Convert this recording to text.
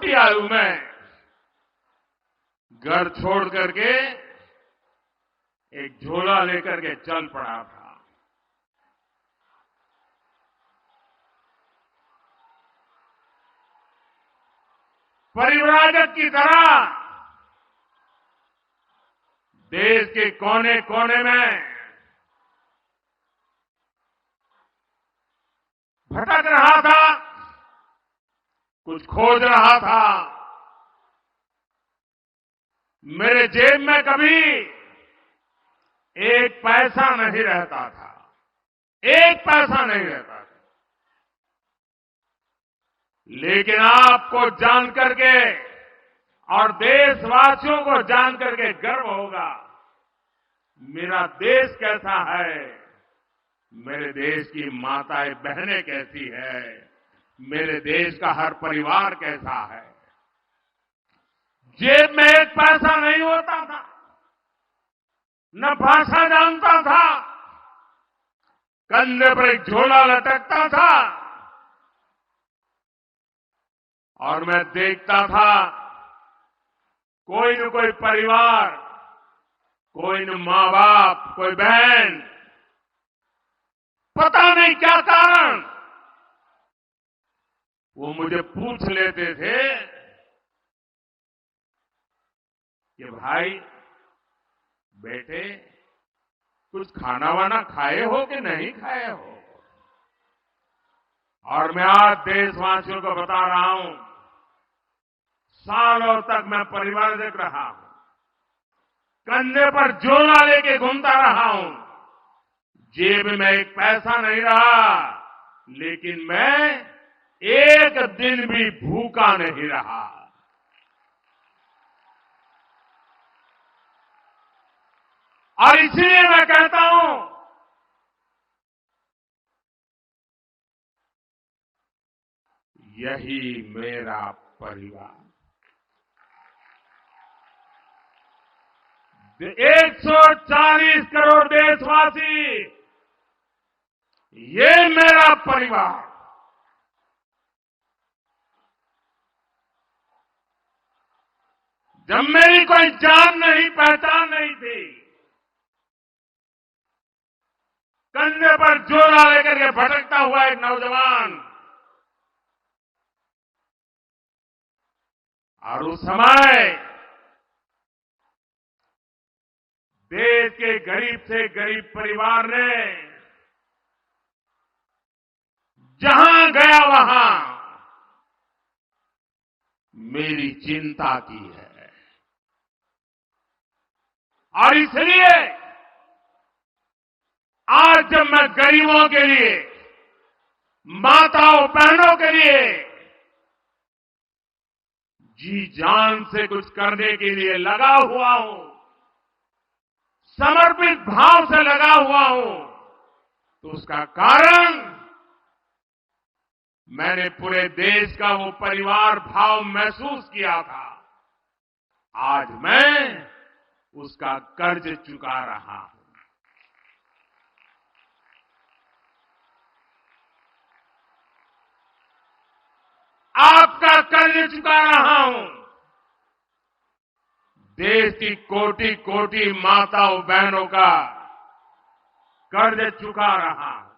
छोटी आयु में घर छोड़ करके एक झोला लेकर के चल पड़ा था। परिव्राजक की तरह देश के कोने कोने में भटक रहा था, कुछ खोज रहा था। मेरे जेब में कभी एक पैसा नहीं रहता था, एक पैसा नहीं रहता था। लेकिन आपको जान करके और देशवासियों को जान करके गर्व होगा, मेरा देश कैसा है, मेरे देश की माताएं बहनें कैसी है, मेरे देश का हर परिवार कैसा है। जेब में एक पैसा नहीं होता था, न भाषा जानता था, कंधे पर एक झोला लटकता था और मैं देखता था कोई न कोई परिवार, कोई न मां बाप, कोई बहन, पता नहीं क्या कारण, वो मुझे पूछ लेते थे कि भाई बेटे कुछ खाना वाना खाए हो कि नहीं खाए हो। और मैं आज देशवासियों को बता रहा हूं, सालों तक मैं परिवारजक रहा हूं, कंधे पर झोला लेके घूमता रहा हूं, जेब में एक पैसा नहीं रहा, लेकिन मैं एक दिन भी भूखा नहीं रहा। और इसलिए मैं कहता हूं, यही मेरा परिवार। 140 करोड़ देशवासी, ये मेरा परिवार। जब मेरी कोई जान नहीं, पहचान नहीं थी, कंधे पर झोला लेकर के भटकता हुआ एक नौजवान, और उस समय देश के गरीब से गरीब परिवार ने जहां गया वहां मेरी चिंता की है। और इसलिए आज जब मैं गरीबों के लिए, माताओं बहनों के लिए जी जान से कुछ करने के लिए लगा हुआ हूं, समर्पित भाव से लगा हुआ हूं, तो उसका कारण मैंने पूरे देश का वो परिवार भाव महसूस किया था। आज मैं उसका कर्ज चुका रहा हूं। आपका कर्ज चुका रहा हूं। देश की कोटि कोटि माताओं बहनों का कर्ज चुका रहा हूं।